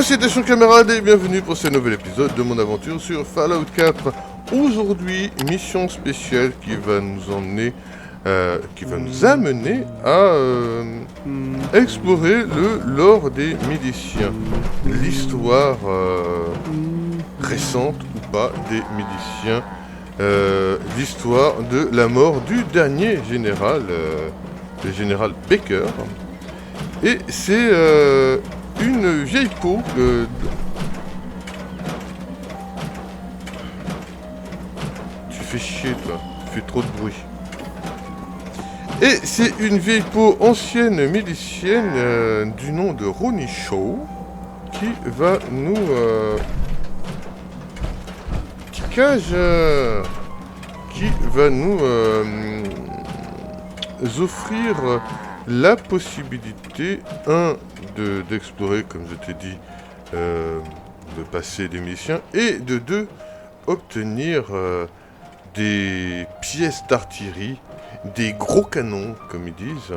Salutations camarades et bienvenue pour ce nouvel épisode de mon aventure sur Fallout 4. Aujourd'hui, mission spéciale qui va nous emmener, qui va nous amener à explorer le lore des miliciens. L'histoire récente ou pas des miliciens. L'histoire de la mort du dernier général, le général Baker. Et c'est une vieille peau Tu fais chier toi, tu fais trop de bruit. Et c'est une vieille peau ancienne milicienne du nom de Ronnie Shaw qui va nous... qui va nous offrir la possibilité, d'explorer, comme je t'ai dit, de passer des miliciens, et de deux, obtenir des pièces d'artillerie, des gros canons, comme ils disent.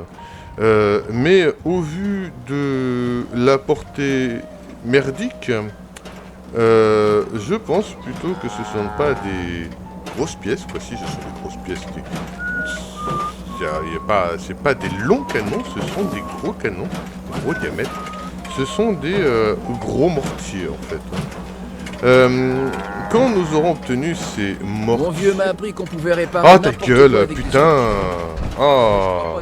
Mais au vu de la portée merdique, je pense plutôt que ce ne sont pas des grosses pièces, quoi. Si, ce sont des grosses pièces. C'est pas des longs canons, ce sont des gros canons, gros diamètre. Ce sont des gros mortiers en fait. Quand nous aurons obtenu ces mortiers... Mon vieux m'a appris qu'on pouvait réparer... Ah ta gueule, putain. Oh.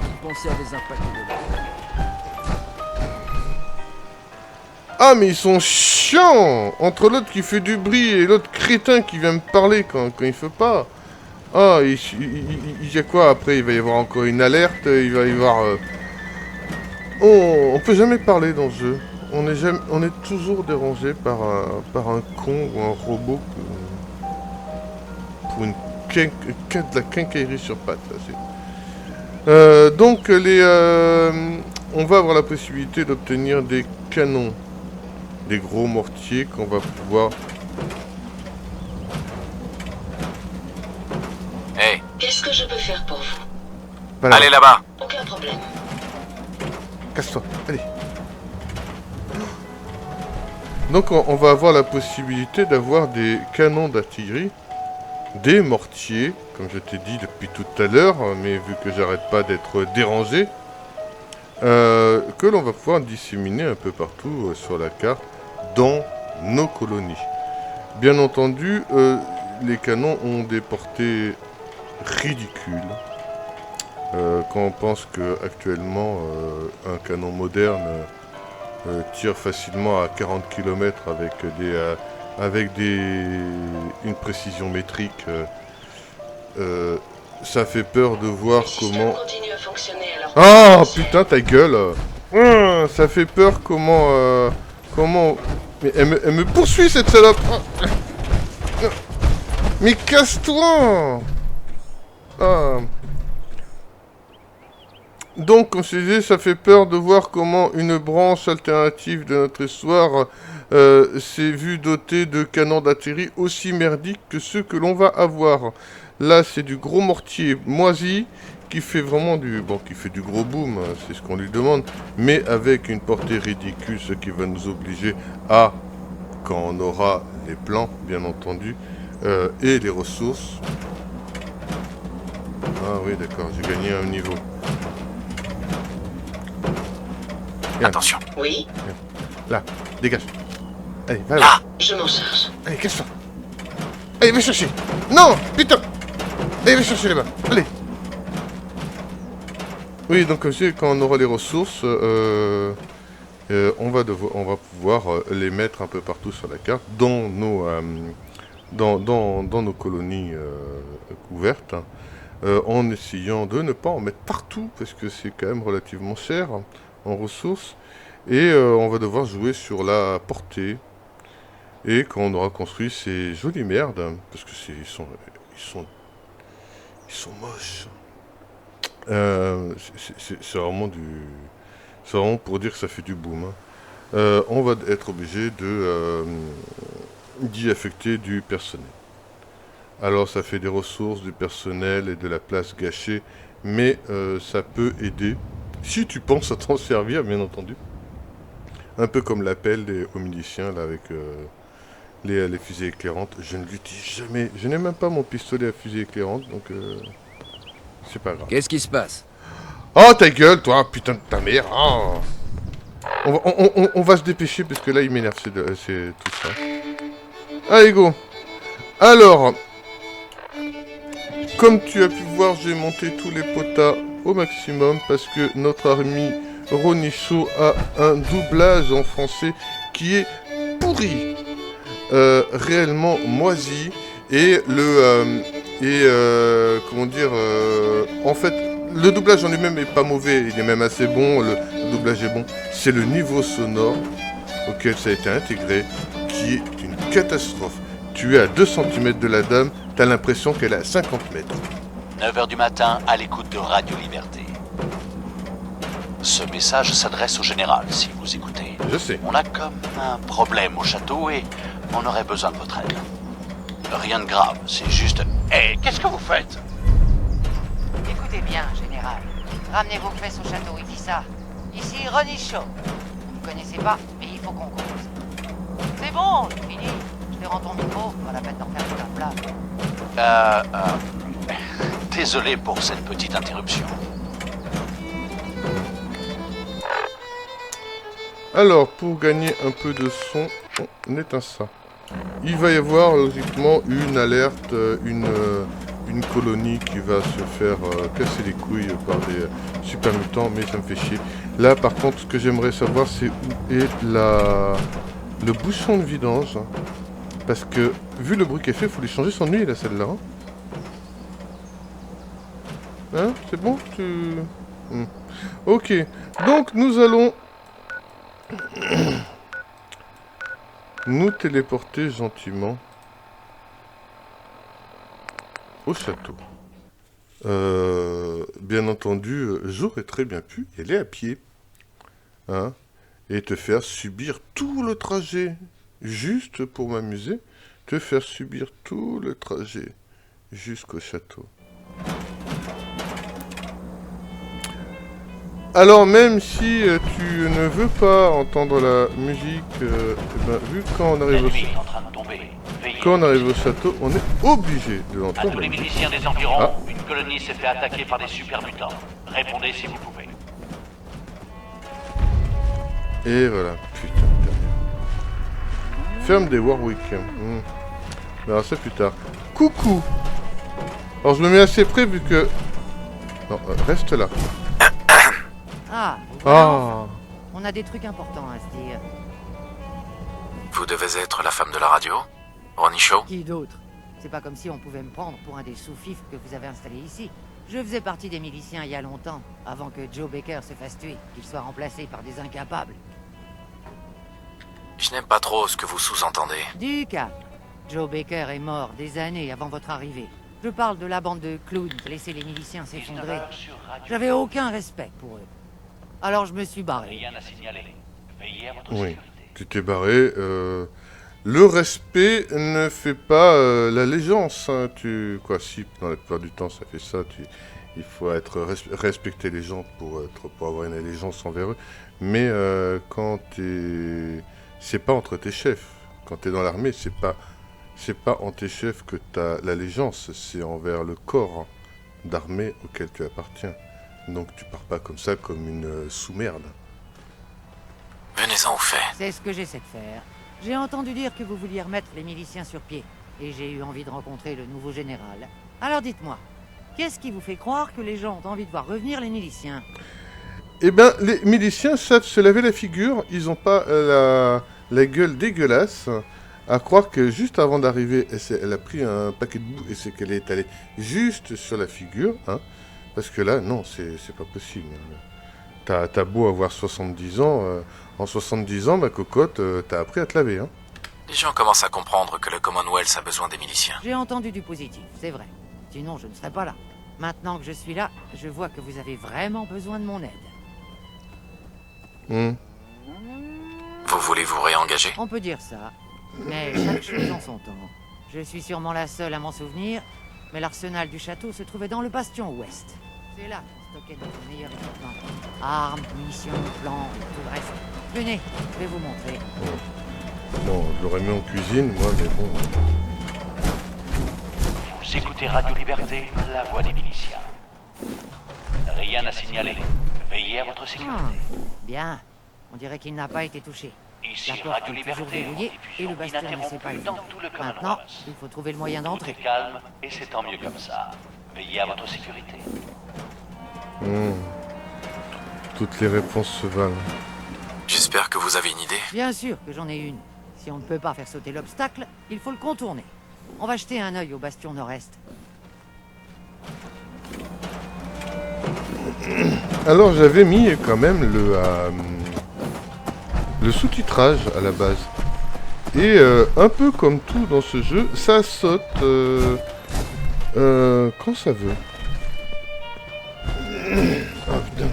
Ah mais ils sont chiants. Entre l'autre qui fait du bruit et l'autre crétin qui vient me parler quand il fait pas. Ah, il y a quoi après? Il va y avoir encore une alerte, il va y avoir... on peut jamais parler dans ce jeu. On est toujours dérangé par un con ou un robot pour de la quincaillerie sur pattes. Donc, on va avoir la possibilité d'obtenir des canons, des gros mortiers qu'on va pouvoir... Hey. Qu'est-ce que je peux faire pour vous? Voilà. Allez là-bas. Aucun problème. Casse-toi, allez. Donc on va avoir la possibilité d'avoir des canons d'artillerie, des mortiers, comme je t'ai dit depuis tout à l'heure, mais vu que j'arrête pas d'être dérangé, que l'on va pouvoir disséminer un peu partout sur la carte dans nos colonies. Bien entendu, les canons ont des portées ridicules. Quand on pense que actuellement un canon moderne tire facilement à 40 km avec une précision métrique, ça fait peur de voir comment... Ah putain ta gueule. Ça fait peur comment... Mais elle me poursuit cette salope. Mais casse-toi. Ah. Donc, comme je disais, ça fait peur de voir comment une branche alternative de notre histoire s'est vue dotée de canons d'artillerie aussi merdiques que ceux que l'on va avoir. Là, c'est du gros mortier moisi qui fait vraiment qui fait du gros boom, c'est ce qu'on lui demande, mais avec une portée ridicule, ce qui va nous obliger à, quand on aura les plans, bien entendu, et les ressources. Ah oui, d'accord, j'ai gagné un niveau. Viens. Attention. Oui, Là, dégage. Allez, va là. Là. je m'en charge. Allez, casse-toi. Allez, va chercher. Non, putain. Allez, va chercher là-bas. Allez. Oui, donc quand on aura les ressources, on va pouvoir les mettre un peu partout sur la carte, dans nos colonies couvertes, en essayant de ne pas en mettre partout, parce que c'est quand même relativement cher en ressources, et on va devoir jouer sur la portée. Et quand on aura construit ces jolies merdes, parce que ils sont moches. C'est vraiment c'est vraiment pour dire que ça fait du boom. On va être obligé d'y affecter du personnel. Alors ça fait des ressources, du personnel et de la place gâchée, mais ça peut aider, si tu penses à t'en servir, bien entendu. Un peu comme l'appel aux miliciens, là, avec les fusées éclairantes. Je ne l'utilise jamais. Je n'ai même pas mon pistolet à fusée éclairante, donc c'est pas grave. Qu'est-ce qui se passe? Oh, ta gueule, toi, putain de ta mère. Oh. On va se dépêcher, parce que là, il m'énerve, c'est tout ça. Allez, go. Alors, comme tu as pu voir, j'ai monté tous les potas au maximum, parce que notre ami Ronicho a un doublage en français qui est pourri. Réellement moisi. Et comment dire, en fait, le doublage en lui-même est pas mauvais, il est même assez bon, le doublage est bon. C'est le niveau sonore auquel ça a été intégré qui est une catastrophe. Tu es à 2 cm de la dame, t'as l'impression qu'elle est à 50 mètres. 9h du matin, à l'écoute de Radio Liberté. Ce message s'adresse au général, si vous écoutez. Je sais. On a comme un problème au château et on aurait besoin de votre aide. Rien de grave, c'est juste... Hé, qu'est-ce que vous faites? Écoutez bien, général. Ramenez vos fesses au château, il dit ça. Ici, Ronicho. Vous ne connaissez pas, mais il faut qu'on cause. C'est bon, c'est fini. Je te rends ton micro, pas la peine d'en faire tout un plat. Désolé pour cette petite interruption. Alors, pour gagner un peu de son, on éteint ça. Il va y avoir logiquement une alerte, une colonie qui va se faire casser les couilles par des super mutants, mais ça me fait chier. Là, par contre, ce que j'aimerais savoir, c'est où est le bouchon de vidange. Parce que, vu le bruit qu'elle fait, il faut lui changer son huile, celle-là. Hein, c'est bon Ok, donc nous allons nous téléporter gentiment au château. Bien entendu, j'aurais très bien pu y aller à pied. Hein, et te faire subir tout le trajet. Juste pour m'amuser, te faire subir tout le trajet jusqu'au château. Alors même si tu ne veux pas entendre la musique, vu quand on arrive au château, on est obligé de À l'entendre. tous les miliciens des environs, une colonie s'est fait attaquer par des super mutants. Répondez si vous pouvez. Et voilà, putain de merde. Ferme des Warwick. On verra ça plus tard. Coucou. Alors je me mets assez près vu que... Non, reste là. Ah, Ah. on a des trucs importants à se dire. Vous devez être la femme de la radio, Ronicho? Qui d'autre? C'est pas comme si on pouvait me prendre pour un des sous-fifs que vous avez installés ici. Je faisais partie des miliciens il y a longtemps, avant que Joe Baker se fasse tuer, qu'il soit remplacé par des incapables. Je n'aime pas trop ce que vous sous-entendez. Du calme. Joe Baker est mort des années avant votre arrivée. Je parle de la bande de clowns qui laissait les miliciens s'effondrer. J'avais aucun respect pour eux. Alors je me suis barré. Rien à signaler. Veillez à votre Oui, sécurité. tu t'es barré. Le respect ne fait pas l'allégeance. Hein. Quoi, si, dans la plupart du temps, ça fait ça. Il faut respecter les gens pour avoir une allégeance envers eux. Mais quand c'est pas entre tes chefs. Quand t'es dans l'armée, c'est pas entre tes chefs que t'as l'allégeance. C'est envers le corps d'armée auquel tu appartiens. Donc tu pars pas comme ça, comme une sous-merde. Venez-en au fait. C'est ce que j'essaie de faire. J'ai entendu dire que vous vouliez remettre les miliciens sur pied. Et j'ai eu envie de rencontrer le nouveau général. Alors dites-moi, qu'est-ce qui vous fait croire que les gens ont envie de voir revenir les miliciens? Eh ben, les miliciens savent se laver la figure. Ils ont pas la gueule dégueulasse. À croire que juste avant d'arriver, elle a pris un paquet de boue et c'est qu'elle est allée juste sur la figure. Hein, parce que là, non, c'est pas possible. T'as beau avoir 70 ans. En 70 ans, ma cocotte, t'as appris à te laver. Hein. Les gens commencent à comprendre que le Commonwealth a besoin des miliciens. J'ai entendu du positif, c'est vrai. Sinon, je ne serais pas là. Maintenant que je suis là, je vois que vous avez vraiment besoin de mon aide. Vous voulez vous réengager? On peut dire ça. Mais chaque chose en son temps. Je suis sûrement la seule à m'en souvenir, mais l'arsenal du château se trouvait dans le bastion ouest. C'est là qu'on stockait notre meilleur équipement. Armes, munitions, plans et tout le reste. Venez, je vais vous montrer. Bon, je l'aurais mis en cuisine, moi, mais bon. Vous écoutez Radio Liberté, la voix des miliciens. Rien à signaler. Veillez à votre sécurité. Bien. On dirait qu'il n'a pas été touché. Ici La porte Radio est toujours Liberté, verrouillée et le bastion ne s'est pas dans ouvert. tout le Maintenant, Commonwealth. il faut trouver le moyen Tout d'entrer. est calme et c'est tant mieux comme ça. Veillez à votre sécurité. Toutes les réponses se valent. J'espère que vous avez une idée. Bien sûr que j'en ai une. Si on ne peut pas faire sauter l'obstacle, il faut le contourner. On va jeter un œil au bastion nord-est. Alors j'avais mis quand même le sous-titrage à la base. Et un peu comme tout dans ce jeu, ça saute quand ça veut. Ah putain.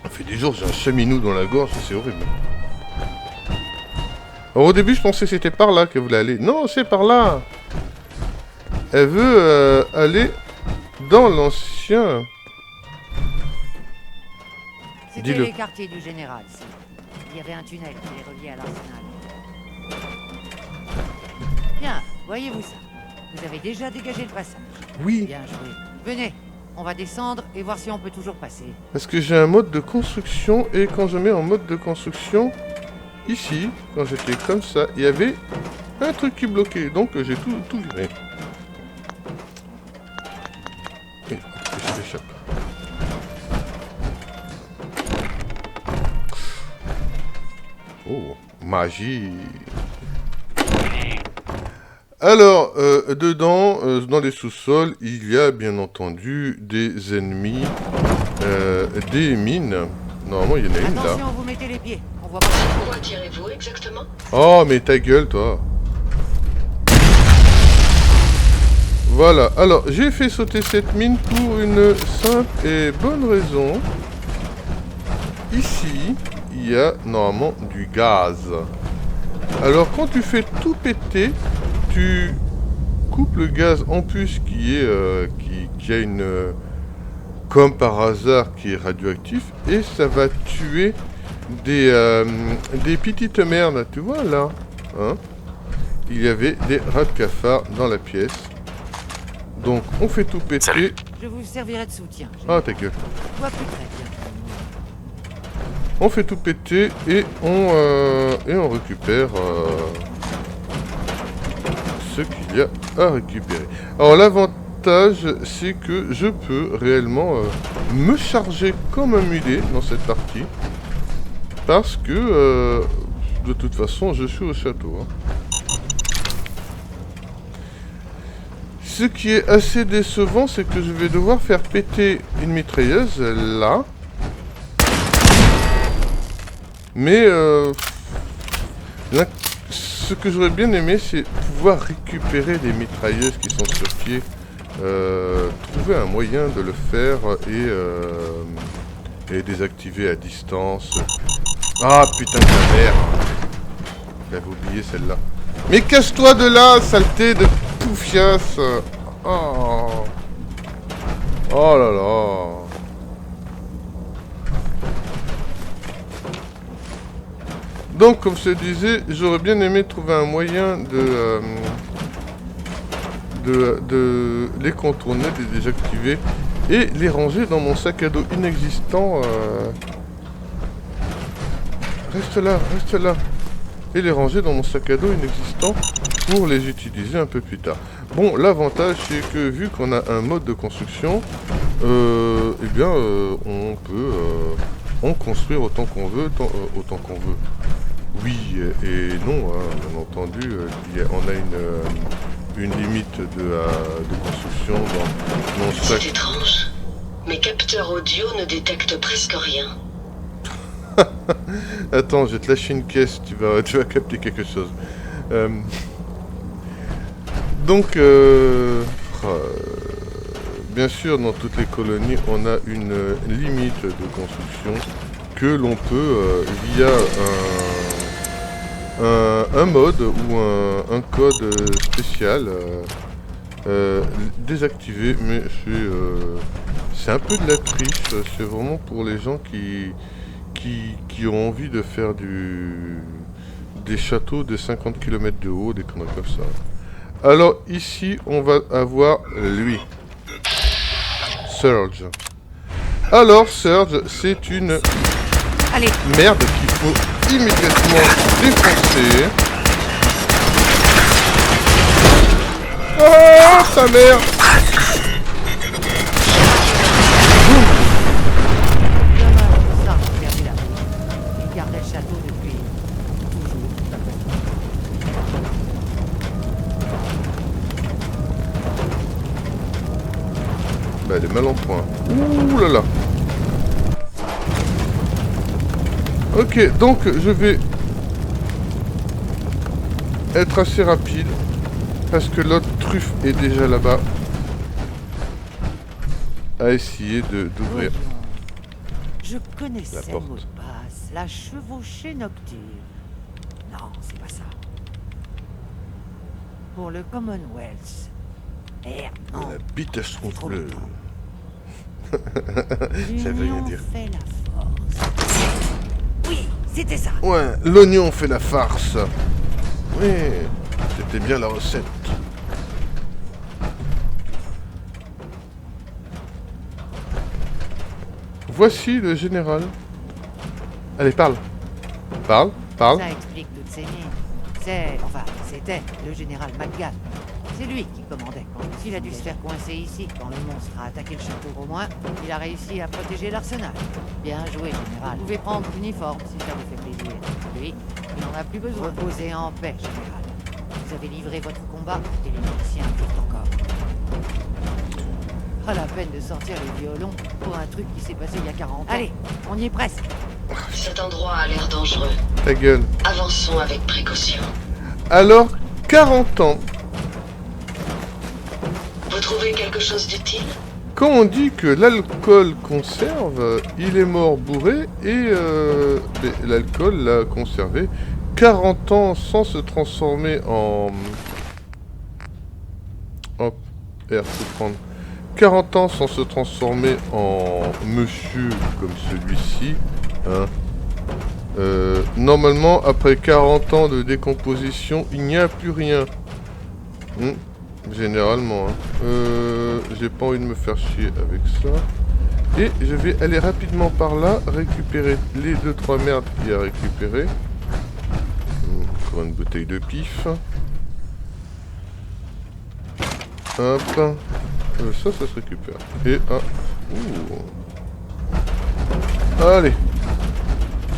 Ça fait des jours j'ai un cheminou dans la gorge, c'est horrible. Alors, au début je pensais que c'était par là qu'elle voulait aller. Non, c'est par là. Elle veut aller dans l'ancien. C'était Dis-le. les quartiers du général, ici. Il y avait un tunnel qui les reliait à l'arsenal. Bien, voyez-vous ça. Vous avez déjà dégagé le passage. Oui, Bien joué. Venez, on va descendre et voir si on peut toujours passer. parce que j'ai un mode de construction et quand je mets en mode de construction, ici, quand j'étais comme ça, il y avait un truc qui bloquait, donc j'ai tout viré. Et hop, je l'échappe. Oh, magie. Alors, dedans, dans les sous-sols, il y a bien entendu des ennemis, des mines. Normalement, il y en a une là. Attention, vous mettez les pieds. On voit pas. Pourquoi tirez-vous exactement? Oh, mais ta gueule, toi. Voilà, alors, j'ai fait sauter cette mine pour une simple et bonne raison. Ici, il y a normalement du gaz. Alors, quand tu fais tout péter, tu coupes le gaz en plus qui a une... comme par hasard, qui est radioactif, et ça va tuer des petites merdes, tu vois, là. Hein, il y avait des rats de cafard dans la pièce. Donc, on fait tout péter. Salut. Je vous servirai de soutien. Ah, ta gueule. Je vois plus très bien. On fait tout péter et on récupère ce qu'il y a à récupérer. Alors l'avantage c'est que je peux réellement me charger comme un mulet dans cette partie. Parce que de toute façon je suis au château. Hein. Ce qui est assez décevant c'est que je vais devoir faire péter une mitrailleuse là. Mais ce que j'aurais bien aimé, c'est pouvoir récupérer des mitrailleuses qui sont sur pied, trouver un moyen de le faire et désactiver à distance. Ah putain de la merde! J'avais oublié celle-là. Mais casse-toi de là, saleté de poufiasse! Oh, oh là là! Donc, comme je te disais, j'aurais bien aimé trouver un moyen de les contourner, de les désactiver et les ranger dans mon sac à dos inexistant. Reste là, reste là. Et les ranger dans mon sac à dos inexistant pour les utiliser un peu plus tard. Bon, l'avantage c'est que vu qu'on a un mode de construction, eh bien, on peut en construire autant qu'on veut, autant qu'on veut. Oui et non, hein, bien entendu, on a une limite de construction dans mon sac. C'est étrange. Mes capteurs audio ne détectent presque rien. Attends, je vais te lâcher une caisse, tu vas capter quelque chose. Donc, bien sûr, dans toutes les colonies, on a une limite de construction que l'on peut, via un mode ou un code spécial, désactiver, mais c'est un peu de la triche. C'est vraiment pour les gens qui ont envie de faire des châteaux de 50 km de haut, des conneries comme ça. Alors ici, on va avoir lui. Surge. Alors Surge, c'est une merde qu'il faut immédiatement défoncer. Oh ta mère! Ça, regardez là. Il gardait le château depuis toujours. Bah elle est mal en point. Ouh là là. Ok, donc je vais être assez rapide. Parce que l'autre truffe est déjà là-bas. À essayer d'ouvrir Je connaissais la porte. le mot de passe. La chevauchée nocturne. Non, c'est pas ça. Pour le Commonwealth. Merde, non. La bite à son Trop bleu. longtemps. Ça veut rien L'union dire. fait la force. Oui, c'était ça. Ouais, l'oignon fait la farce. Oui, c'était bien la recette. Voici le général. Allez, parle. Parle, parle. Ça explique toutes ces mines. C'était le général McGall. C'est lui qui commandait. S'il a dû se faire coincer ici quand le monstre a attaqué le château au moins, il a réussi à protéger l'arsenal. Bien joué, général. Vous pouvez prendre l'uniforme si ça vous fait plaisir. Lui, il n'en a plus besoin. Reposez en paix, général. Vous avez livré votre combat et les miliciens vivent encore. Pas la peine de sortir les violons pour un truc qui s'est passé il y a 40 ans. Allez, on y est presque. Cet endroit a l'air dangereux. Ta gueule. Avançons avec précaution. Alors, 40 ans. Vous trouvez quelque chose d'utile? Quand on dit que l'alcool conserve, il est mort bourré et l'alcool l'a conservé 40 ans sans se transformer en... Hop, R, faut prendre. 40 ans sans se transformer en monsieur comme celui-ci. Hein. Normalement, après 40 ans de décomposition, il n'y a plus rien. Généralement. Hein. J'ai pas envie de me faire chier avec ça. Et je vais aller rapidement par là, récupérer les 2-3 merdes qu'il y a à récupérer. Encore une bouteille de pif. Hop. Ça se récupère. Et un... Ouh. Allez.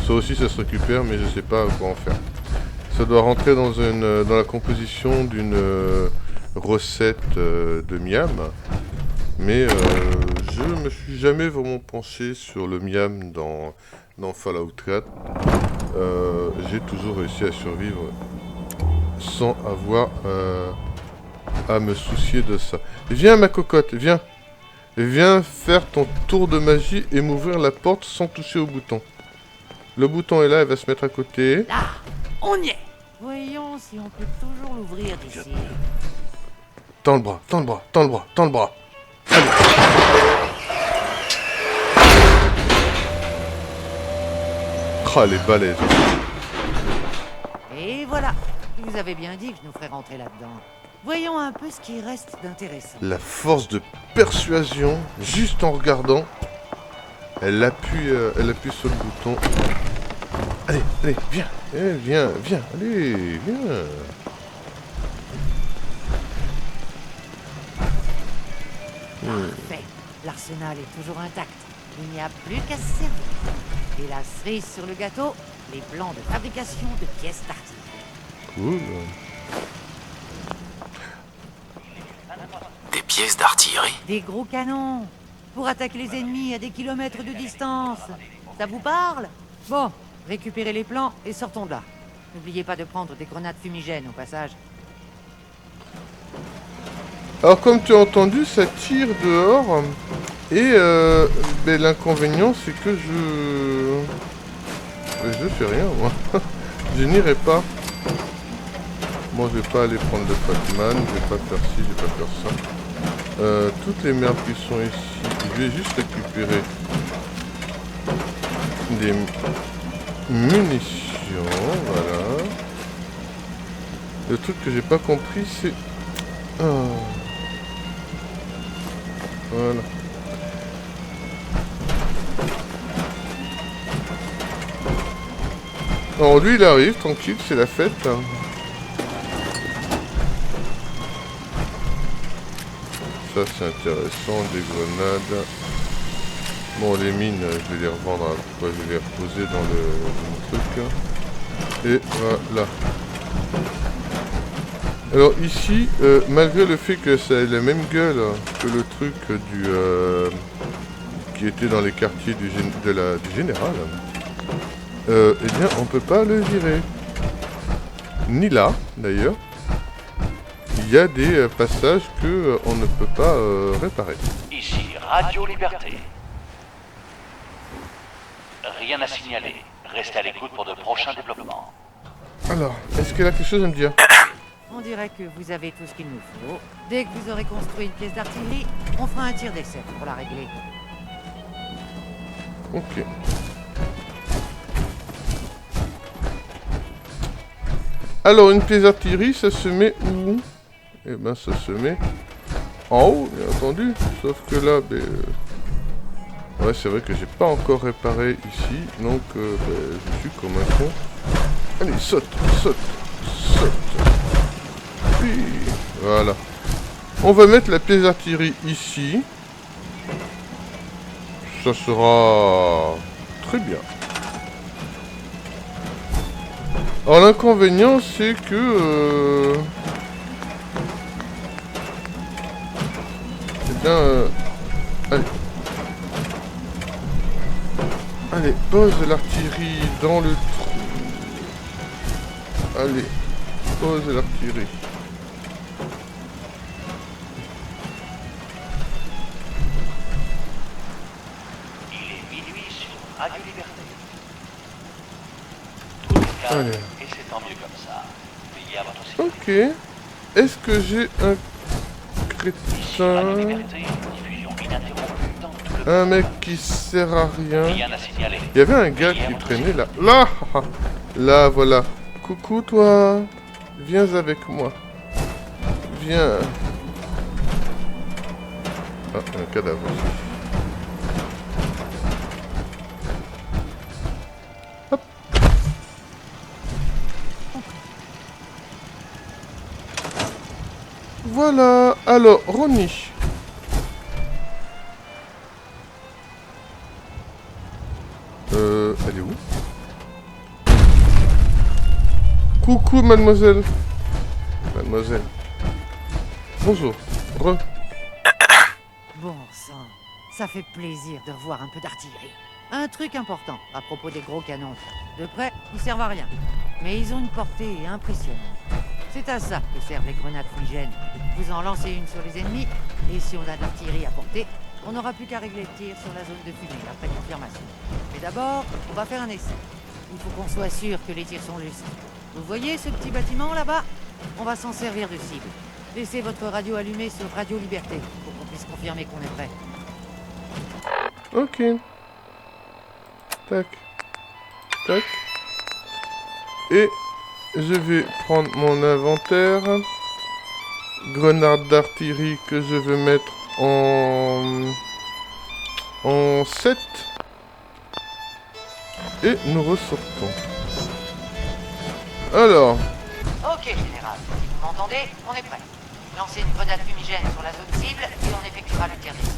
Ça aussi, ça se récupère, mais je sais pas quoi en faire. Ça doit rentrer dans la composition d'une recette de miam. Mais je me suis jamais vraiment penché sur le miam dans Fallout 4. J'ai toujours réussi à survivre sans avoir à me soucier de ça. Viens ma cocotte, viens. Viens faire ton tour de magie et m'ouvrir la porte sans toucher au bouton. Le bouton est là, elle va se mettre à côté. Là, on y est. Voyons si on peut toujours l'ouvrir d'ici. Tends le bras, tends le bras, tends le bras, tends le bras. Allez. Ah, les balaises. Et voilà. Je vous avais bien dit que je nous ferais rentrer là-dedans. Voyons un peu ce qui reste d'intéressant. La force de persuasion, juste en regardant, elle appuie sur le bouton. Allez, allez, viens, viens, viens, allez, viens. Parfait. L'arsenal est toujours intact. Il n'y a plus qu'à se servir. Et la cerise sur le gâteau, les plans de fabrication de pièces d'artillerie. Cool. Des pièces d'artillerie? Des gros canons pour attaquer les ennemis à des kilomètres de distance. Ça vous parle? Bon, récupérez les plans et sortons de là. N'oubliez pas de prendre des grenades fumigènes au passage. Alors comme tu as entendu, ça tire dehors. Et l'inconvénient c'est que je fais rien moi. Je n'irai pas. Bon, je vais pas aller prendre le Fatman, je vais pas faire ci, je vais pas faire ça. Toutes les merdes qui sont ici, je vais juste récupérer des munitions, voilà. Le truc que j'ai pas compris, c'est... Ah. Voilà. Alors lui il arrive, tranquille, c'est la fête. Hein. Ça c'est intéressant, des grenades. Bon les mines, je vais les revendre, je vais les reposer dans le truc. Et voilà. Alors ici, malgré le fait que ça ait la même gueule que le truc du qui était dans les quartiers du général, eh bien on peut pas le virer. Ni là, d'ailleurs. Il y a des passages que on ne peut pas réparer. Ici, Radio Liberté. Rien à signaler. Restez à l'écoute pour de prochains développements. Alors, est-ce qu'elle a quelque chose à me dire? On dirait que vous avez tout ce qu'il nous faut. Dès que vous aurez construit une pièce d'artillerie, on fera un tir d'essai pour la régler. Ok. Alors, une pièce d'artillerie, ça se met où? Eh ben, ça se met en haut, bien entendu. Sauf que là, ben... ouais, c'est vrai que j'ai pas encore réparé ici. Donc, ben, je suis comme un con. Allez, saute, saute, saute. Oui, voilà. On va mettre la pièce d'artillerie ici. Ça sera très bien. Alors l'inconvénient c'est que eh bien allez. Allez, pose l'artillerie dans le trou. Allez, pose l'artillerie. Radio Liberté. Tout est calme Allez. et c'est tant mieux comme ça. Veillez à votre sécurité. Ok. Est-ce que j'ai un Ici, Radio crétin? Liberté, diffusion ininterrompue dans tout le Un mec qui sert à rien. rien à signaler. Il y avait un gars qui traînait là. Là, là, voilà. Coucou toi. Viens avec moi. Viens. Ah, un cadavre aussi. Hop. Voilà. Alors, Ronnie. Elle est où? Coucou, mademoiselle. Mademoiselle. Bonjour. Re. Bon sang, ça fait plaisir de revoir un peu d'artillerie. Un truc important à propos des gros canons. De près, ils servent à rien. Mais ils ont une portée impressionnante. C'est à ça que servent les grenades fumigènes. Vous en lancez une sur les ennemis, et si on a de l'artillerie à portée, on n'aura plus qu'à régler le tir sur la zone de fumée après confirmation. Mais d'abord, on va faire un essai. Il faut qu'on soit sûr que les tirs sont justes. Vous voyez ce petit bâtiment là-bas? On va s'en servir de cible. Laissez votre radio allumée sur Radio Liberté pour qu'on puisse confirmer qu'on est prêt. Ok. Tac. Tac. Et je vais prendre mon inventaire. Grenade d'artillerie que je vais mettre en 7. Et nous ressortons. Alors. Ok, général. Vous m'entendez? On est prêt. Lancez une grenade fumigène sur la zone cible et on effectuera le tir d'essai.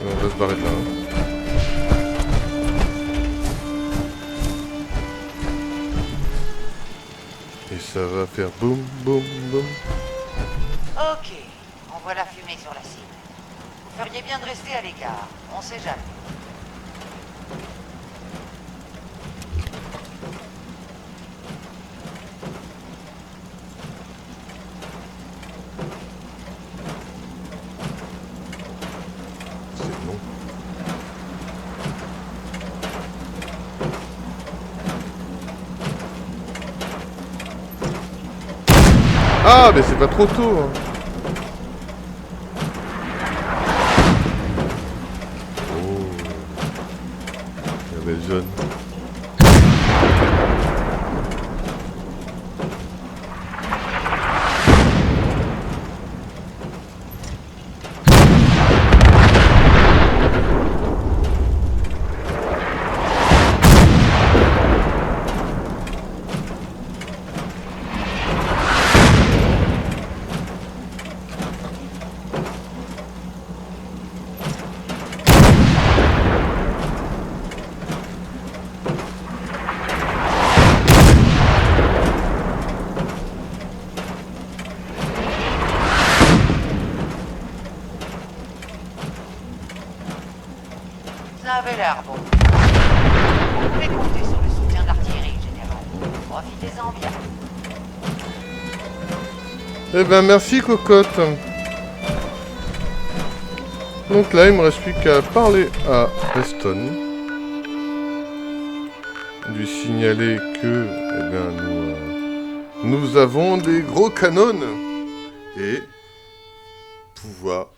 On va se barrer de là. Hein. Et ça va faire boum, boum, boum. Ok, on voit la fumée sur la cible. Vous feriez bien de rester à l'écart, on sait jamais. Ah, mais c'est pas trop tôt. Hein. Oh. La belle zone. Ça avait l'air bon. Vous pouvez compter sur le soutien de l'artillerie, général. Profitez-en bien. Eh ben merci cocotte. Donc là il me reste plus qu'à parler à Preston. Lui signaler que eh bien, nous avons des gros canons. Et pouvoir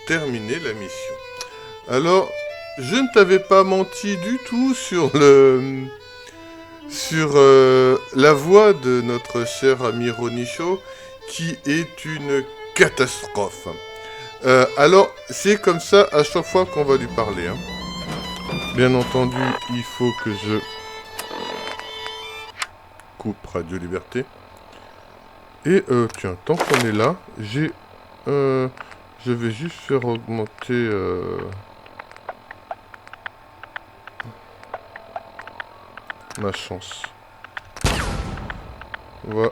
terminer la mission. Alors, je ne t'avais pas menti du tout sur la voix de notre cher ami Ronicho, qui est une catastrophe. Alors, c'est comme ça à chaque fois qu'on va lui parler. Hein. Bien entendu, il faut que je coupe Radio Liberté. Et tiens, tant qu'on est là, je vais juste faire augmenter... ma chance. Voilà.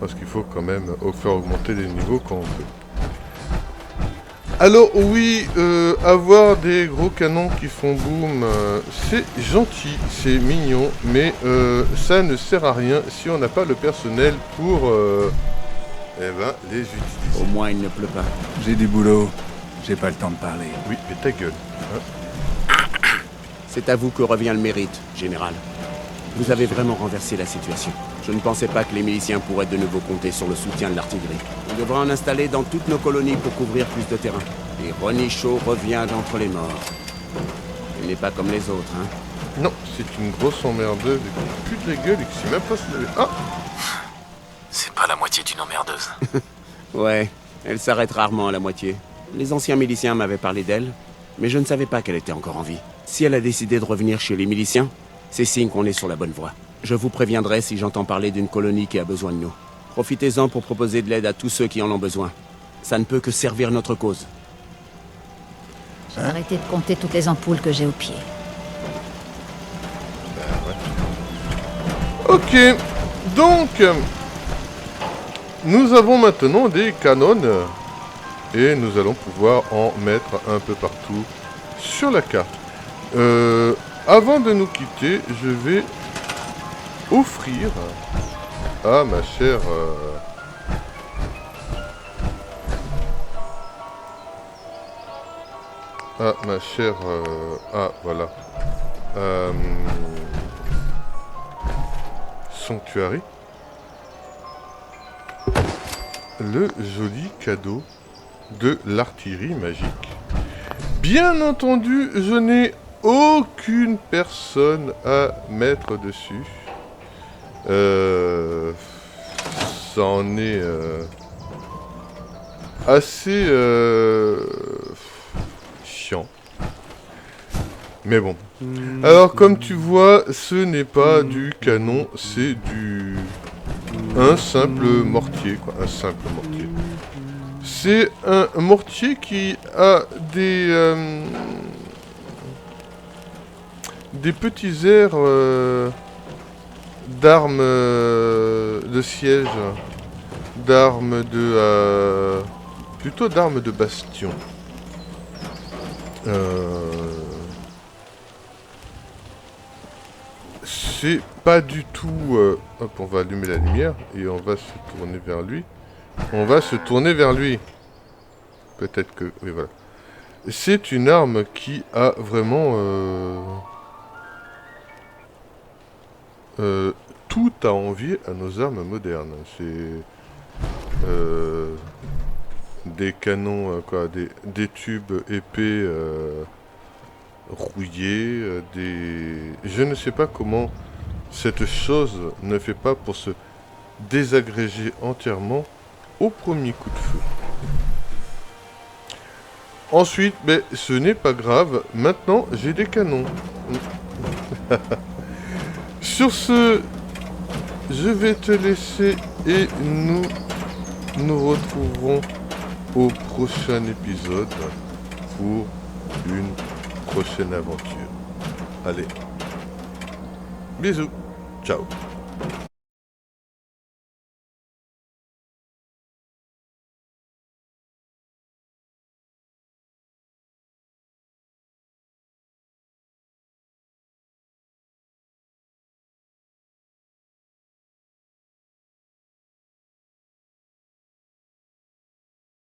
Parce qu'il faut quand même faire augmenter les niveaux quand on peut. Alors oui, avoir des gros canons qui font boum, c'est gentil, c'est mignon, mais ça ne sert à rien si on n'a pas le personnel pour les utiliser. Au moins, il ne pleut pas. J'ai du boulot. J'ai pas le temps de parler. Oui, mais ta gueule. Hein. C'est à vous que revient le mérite, général. Vous avez vraiment renversé la situation. Je ne pensais pas que les miliciens pourraient de nouveau compter sur le soutien de l'artillerie. On devra en installer dans toutes nos colonies pour couvrir plus de terrain. Et Ronicho revient d'entre les morts. Il n'est pas comme les autres, hein. Non, c'est une grosse emmerdeuse et qui pue de la gueule et qui sait même pas se lever. Ah! C'est pas la moitié d'une emmerdeuse. Ouais, elle s'arrête rarement à la moitié. Les anciens miliciens m'avaient parlé d'elle, mais je ne savais pas qu'elle était encore en vie. Si elle a décidé de revenir chez les miliciens, c'est signe qu'on est sur la bonne voie. Je vous préviendrai si j'entends parler d'une colonie qui a besoin de nous. Profitez-en pour proposer de l'aide à tous ceux qui en ont besoin. Ça ne peut que servir notre cause. J'ai arrêté de compter toutes les ampoules que j'ai au pied. Ok, donc nous avons maintenant des canons et nous allons pouvoir en mettre un peu partout sur la carte. Avant de nous quitter, je vais offrir à ma chère voilà Sanctuary le joli cadeau de l'artillerie magique. Bien entendu, je n'ai aucune personne à mettre dessus. Ça en est assez chiant. Mais bon. Alors comme tu vois, ce n'est pas du canon, c'est un simple mortier, quoi. Un simple mortier. C'est un mortier qui a des petits airs d'armes de siège, d'armes de... plutôt d'armes de bastion. C'est pas du tout... hop, on va allumer la lumière et on va se tourner vers lui. On va se tourner vers lui. Peut-être que... oui, voilà. C'est une arme qui a vraiment... tout à envier à nos armes modernes. C'est des canons, des tubes épais rouillés, je ne sais pas comment cette chose ne fait pas pour se désagréger entièrement au premier coup de feu. Ensuite, ce n'est pas grave, maintenant j'ai des canons. Sur ce, je vais te laisser et nous nous retrouverons au prochain épisode pour une prochaine aventure. Allez, bisous, ciao.